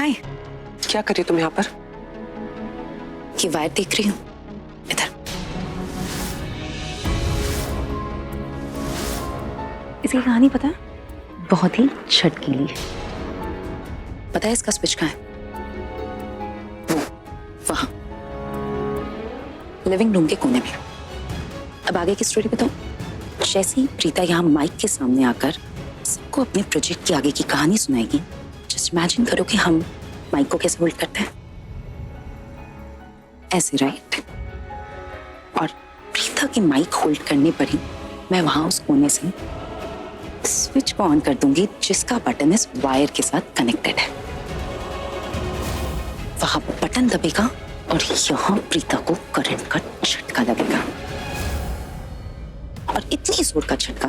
हाय। क्या कर रही तुम यहाँ पर? ये वायर देख रही हूँ, इधर। इसकी कहानी पता है? बहुत ही छटकीली है। पता है इसका स्विच कहाँ है? वो वहां लिविंग रूम के कोने में। अब आगे की स्टोरी बताओ। जैसे ही प्रीता यहाँ माइक के सामने आकर सबको अपने प्रोजेक्ट की आगे की कहानी सुनाएगी, जस्ट इमेजिन करो कि हम माइक को कैसे होल्ड करते हैं, ऐसे, राइट? और प्रीता की माइक होल्ड करने पर ही मैं वहां उस कोने से स्विच को ऑन कर दूंगी जिसका बटन इस वायर के साथ कनेक्टेड है। वहां बटन दबेगा और यहाँ प्रीता को करंट का झटका लगेगा, और इतनी जोर का झटका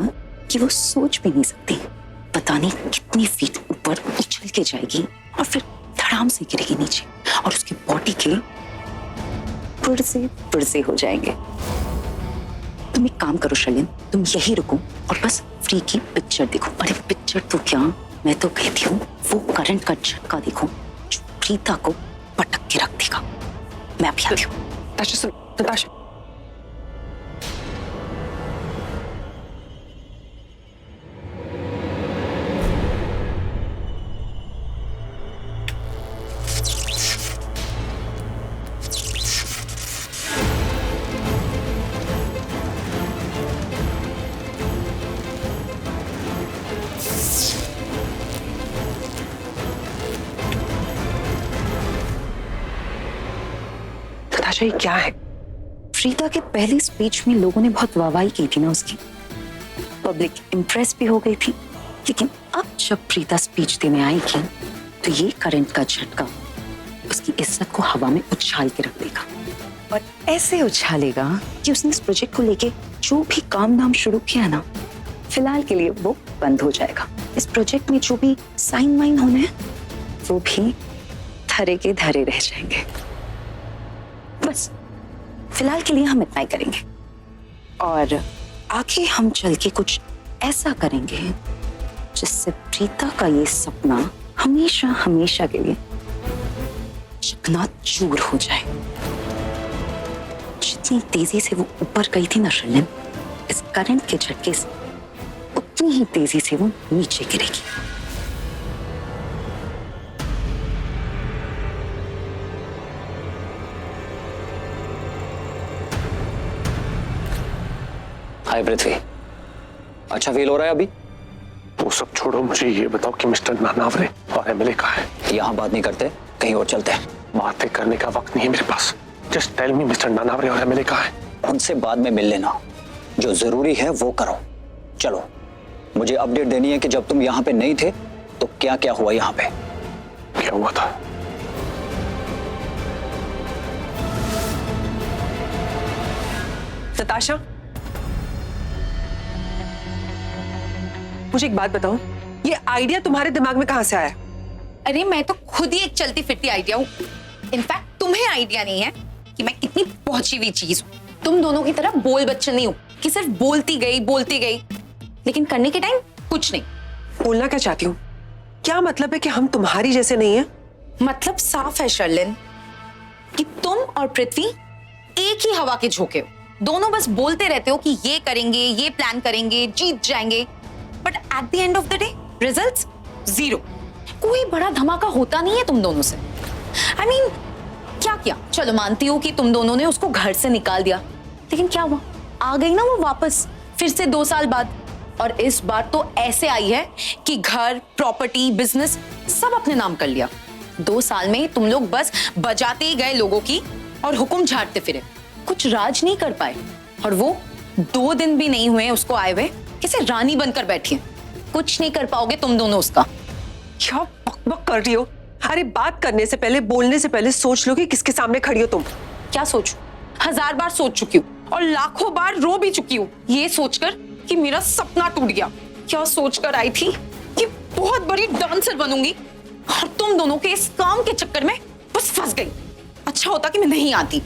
कि वो सोच भी नहीं सकती। पता नहीं कितनी फीट ऊपर उछल के जाएगी और फिर धड़ाम से गिरेगी नीचे, और उसकी बॉडी के पुर्जे हो जाएंगे। तुम एक काम करो शर्लिन, तुम यही रुको और बस फ्री की पिक्चर देखो। अरे पिक्चर तो क्या, मैं तो कहती हूँ वो करंट का झटका देखो जो प्रीता को पटक के रख देगा। मैं अभी आती हूँ। नताशा सुन, नताशा। नताशा, ये क्या है? प्रीता के पहली स्पीच में लोगों ने बहुत वाहवाही की थी ना उसकी, पब्लिक इम्प्रेस भी हो गई थी। लेकिन अब जब प्रीता स्पीच देने आएगी तो ये करंट का झटका उसकी इज्जत को हवा में उछाल के रख देगा, और ऐसे उछालेगा कि उसने इस प्रोजेक्ट को लेके जो भी काम धाम शुरू किया ना, फिलहाल के लिए वो बंद हो जाएगा। इस प्रोजेक्ट में जो भी साइन वाइन होने हैं वो भी धरे के धरे रह जाएंगे। बस फिलहाल के लिए हम इतना ही करेंगे, और आगे हम चल के कुछ ऐसा करेंगे जिससे प्रीता का ये सपना हमेशा हमेशा के लिए चकनाचूर हो जाए। जितनी तेजी से वो ऊपर गई थी ना शर्लिन, इस करंट के झटके से उतनी ही तेजी से वो नीचे गिरेगी। हाय पृथ्वी, अच्छा फील हो रहा है अभी? वो सब छोड़ो, मुझे ये बताओ कि मिस्टर नानावरे और एमएलए कहाँ है? यहाँ बात नहीं करते, कहीं और चलते हैं। बातें करने का वक्त नहीं है मेरे पास। जस्ट टेल मी मिस्टर नानावरे और एमएलए कहाँ है? उनसे बाद में मिल लेना, जो जरूरी है वो करो। चलो, मुझे अपडेट देनी है कि जब तुम यहाँ पे नहीं थे तो क्या क्या हुआ यहाँ पे। क्या हुआ था? नताशा, मुझे एक बात बताओ, ये आइडिया तुम्हारे दिमाग में कहां से आया? अरे मैं तो खुद ही एक चलती फिरती आइडिया हूँ। इनफैक्ट तुम्हें आइडिया नहीं है कि मैं कितनी पहुंची हुई चीज हूँ। तुम दोनों की तरह बोल बच्चन नहीं हूँ कि सिर्फ बोलती गई, लेकिन करने के टाइम कुछ नहीं। बोलना क्या चाहती हूँ? क्या मतलब है कि हम तुम्हारी जैसे नहीं है? मतलब साफ है शर्लिन कि तुम और पृथ्वी एक ही हवा के झोंके हो। दोनों बस बोलते रहते हो कि ये करेंगे, ये प्लान करेंगे, जीत जाएंगे, but at the end of the day results zero. कोई बड़ा धमाका होता नहीं है तुम दोनों से। I mean, क्या किया? चलो मानती हूँ कि तुम दोनों ने उसको घर से निकाल दिया, लेकिन क्या हुआ? आ गई ना वो वापस, फिर से 2 साल बाद। और इस बार तो ऐसे आई है कि घर, प्रॉपर्टी, बिजनेस सब अपने नाम कर लिया। 2 साल में तुम लोग बस बजाते ही गए लोगों की और हुक्म झाड़ते फिरे, कुछ राज नहीं कर पाए। और वो 2 दिन भी नहीं हुए उसको आए हुए, कैसे रानी बनकर बैठी है। कुछ नहीं कर पाओगे तुम दोनों उसका। क्या बकबक कर रही हो? अरे बात करने से पहले, बोलने से पहले सोच लो कि किसके सामने खड़ी हो तुम। क्या सोचूं? 1000 बार सोच चुकी हूँ और लाखों बार रो भी चुकी हूँ, ये सोचकर कि मेरा सपना टूट गया। क्या सोचकर आई थी कि बहुत बड़ी डांसर बनूंगी, और तुम दोनों के इस काम के चक्कर में बस फंस गई। अच्छा होता कि मैं नहीं आती,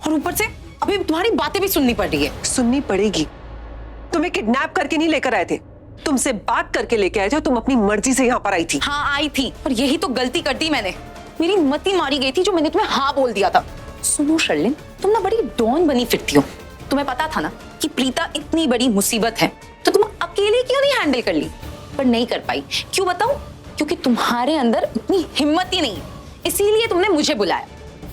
और ऊपर से अभी तुम्हारी बातें भी सुननी पड़ रही है। सुननी पड़ेगी। तुम्हें किडनैप करके नहीं लेकर आए थे, तुमसे बात करके लेके आए थे और तुम अपनी मर्जी से यहाँ पर आई थी। हाँ आई थी, और यही तो गलती कर दी मैंने। मेरी मती मारी गई थी जो मैंने तुम्हें हाँ बोल दिया था। सुनो शर्लिन, तुम ना बड़ी डॉन बनी फिरती हो। तुम्हें पता था ना कि प्रीता इतनी बड़ी मुसीबत है, तो तुम अकेले क्यों नहीं हैंडल कर ली? पर नहीं कर पाई। क्यों बताऊं? क्योंकि तुम्हारे अंदर इतनी हिम्मत ही नहीं है, इसीलिए तुमने मुझे बुलाया।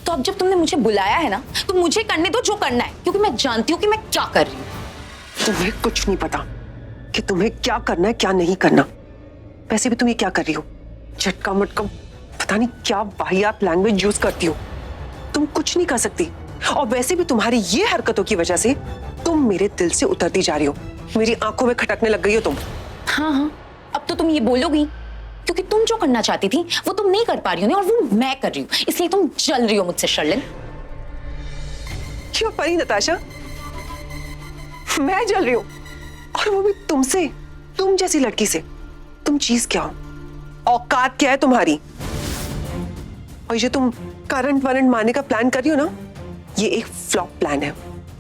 तो अब जब तुमने मुझे बुलाया है ना, तो मुझे करने दो जो करना है, क्योंकि मैं जानती हूँ कि मैं क्या कर रही हूँ। तुम्हें कुछ नहीं पता कि तुम्हें क्या करना है क्या नहीं करना। वैसे भी तुम ये क्या कर रही हो? झटका मटका पता नहीं क्या वाहियात लैंग्वेज यूज करती हो। तुम कुछ नहीं कर सकती, और वैसे भी तुम्हारी ये हरकतों की वजह से तुम मेरे दिल से उतरती जा रही हो। मेरी आंखों में खटकने लग गई हो तुम। हाँ, अब तो तुम ये बोलोगी, क्योंकि तुम जो करना चाहती थी वो तुम नहीं कर पा रही हो ना, और वो मैं कर रही हूँ, इसलिए तुम जल रही हो मुझसे शर्लिन। क्यों परी नताशा, मैं जल रही हूँ, और वो भी तुमसे, तुम जैसी लड़की से। तुम चीज क्या हो? औकात क्या है तुम्हारी? और ये तुम करंट वरंट मारने का प्लान कर रही हो ना, ये एक फ्लॉप प्लान है।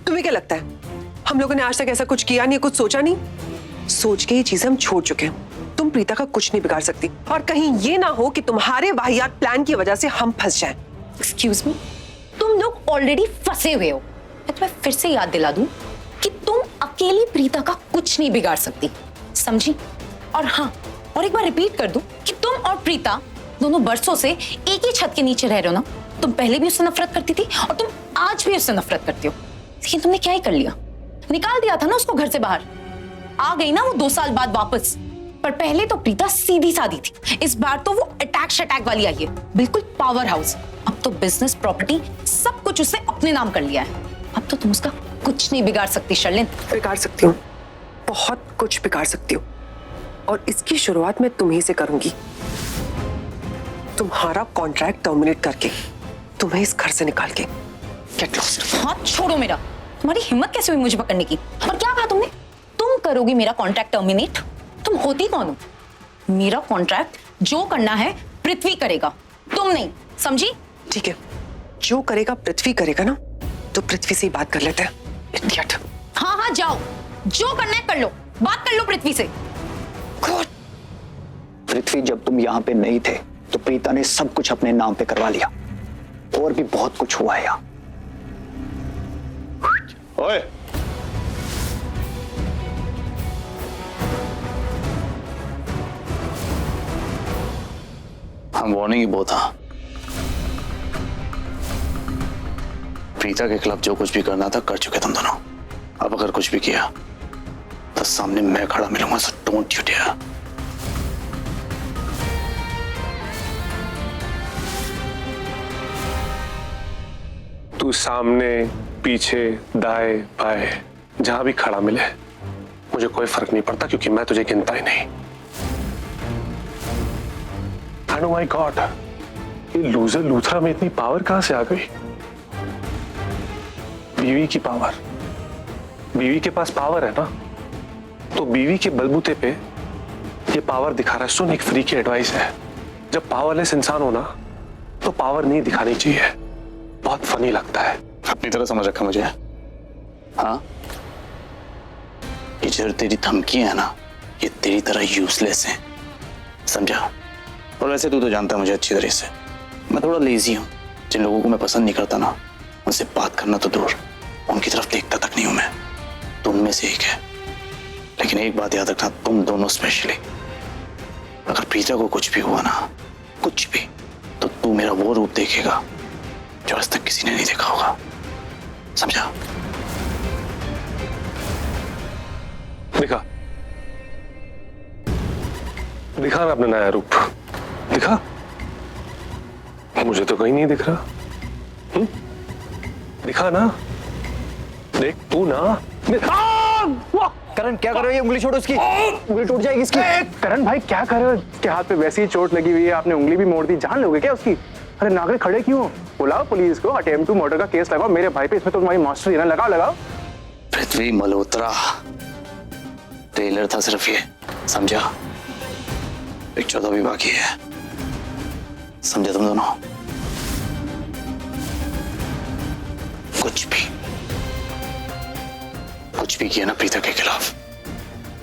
तुम्हें क्या लगता है हम लोगों ने आज तक ऐसा कुछ किया नहीं, कुछ सोचा नहीं? सोच के ये चीजें हम छोड़ चुके हैं। तुम प्रीता का कुछ नहीं बिगाड़ सकती, और कहीं ये ना हो कि तुम्हारे वाहियात प्लान की वजह से हम फंस जाएं। एक्सक्यूज मी, तुम लोग ऑलरेडी फंसे हुए हो। मैं तुम्हें फिर से याद दिला दूं कि तुम अकेली प्रीता का कुछ नहीं बिगाड़ सकती, समझी? और हाँ, और एक बार रिपीट कर दूं कि तुम और प्रीता दोनों बरसों से एक ही छत के नीचे रह रहे हो ना। तुम पहले भी उससे नफरत करती थी, और तुम आज भी उससे नफरत करती हो। लेकिन तुमने क्या ही कर लिया? निकाल दिया था ना उसको घर से बाहर। आ गई ना वो 2 साल बाद वापस। पर पहले तो प्रीता सीधी सादी थी, इस बार तो वो अटैक वाली आई है, बिल्कुल पावर हाउस। अब तो बिजनेस, प्रॉपर्टी सब कुछ उसने अपने नाम कर लिया है। अब तो तुम उसका कुछ नहीं बिगाड़ सकती शर्लिन। बिगाड़ सकती हूँ, बहुत कुछ बिगाड़ सकती हूँ, और इसकी शुरुआत मैं तुम्ही से करूंगी। तुम्हारा कॉन्ट्रैक्ट टर्मिनेट करके तुम्हें इस घर से निकाल के। Get lost. हाथ छोड़ो मेरा। तुम्हारी हिम्मत कैसे हुई मुझे पकड़ने की? और क्या कहा तुमने? तुम करोगी मेरा कॉन्ट्रैक्ट टर्मिनेट? तुम होती कौन हो? मेरा कॉन्ट्रैक्ट जो करना है पृथ्वी करेगा, तुम नहीं, समझी? ठीक है, जो करेगा पृथ्वी करेगा ना, तो पृथ्वी से ही बात कर लेते हैं। इडियट। हाँ जाओ, जो करना है कर लो, बात कर लो पृथ्वी से। पृथ्वी, जब तुम यहाँ पे नहीं थे तो प्रीता ने सब कुछ अपने नाम पे करवा लिया, और भी बहुत कुछ हुआ है यहाँ। ओए, हम वार्निंग ही बहुत था। प्रीता के खिलाफ जो कुछ भी करना था कर चुके तुम दोनों। अब अगर कुछ भी किया तो सामने मैं खड़ा मिलूंगा, सो डोंट यू डेयर। तू सामने, पीछे, दाएं, बाएं, जहां भी खड़ा मिले मुझे कोई फर्क नहीं पड़ता, क्योंकि मैं तुझे गिनता ही नहीं। Oh my God, ये लूजर लूथरा में इतनी पावर कहां से आ गई? बीवी की पावर। बीवी के पास पावर है ना, तो बीवी के बलबूते पे ये पावर दिखा रहा है। सुन, एक फ्री की एडवाइस है, जब पावरलेस इंसान हो ना तो पावर नहीं दिखानी चाहिए। बहुत फनी लगता है। अपनी तरह समझ रखा मुझे। हाँ, ये जो तेरी धमकी है ना, ये तेरी तरह यूजलेस है, समझा? और वैसे तू तो जानता है मुझे अच्छी तरह से, मैं थोड़ा लेजी हूँ। जिन लोगों को मैं पसंद नहीं करता ना, उनसे बात करना तो दूर, उनकी तरफ देखता तक नहीं हूं मैं। तुम में से एक है। लेकिन एक बात याद रखना, तुम दोनों स्पेशली, अगर प्रीता को कुछ भी हुआ ना, कुछ भी, तो तू मेरा वो रूप देखेगा जो आज तक किसी ने नहीं देखा होगा, समझा? दिखा दिखा ना अपना नया रूप, दिखा। मुझे तो कहीं नहीं दिख रहा। दिखा ना, देख तू ना। करण, क्या कर रहे हो? ये उंगली छोड़ो उसकी, उंगली टूट जाएगी इसकी। करण भाई क्या कर रहे हो? इसके हाथ पे वैसी ही चोट लगी हुई है, आपने उंगली भी मोड़ दी, जान लोगे क्या उसकी? अरे नागरे खड़े क्यों? बुलाओ पुलिस को, अटेम्प्ट टू मर्डर का केस लगाओ मेरे भाई पे, इसमें तो तुम्हारी मास्टरी है ना, लगाओ। पृथ्वी मल्होत्रा ट्रेलर था सिर्फ ये, समझा? पिक्चर तो अभी बाकी है, समझे तुम दोनों? कुछ भी किया ना प्रीता के खिलाफ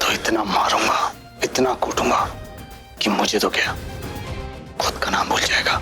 तो इतना मारूंगा इतना कूटूंगा कि मुझे तो क्या खुद का नाम भूल जाएगा।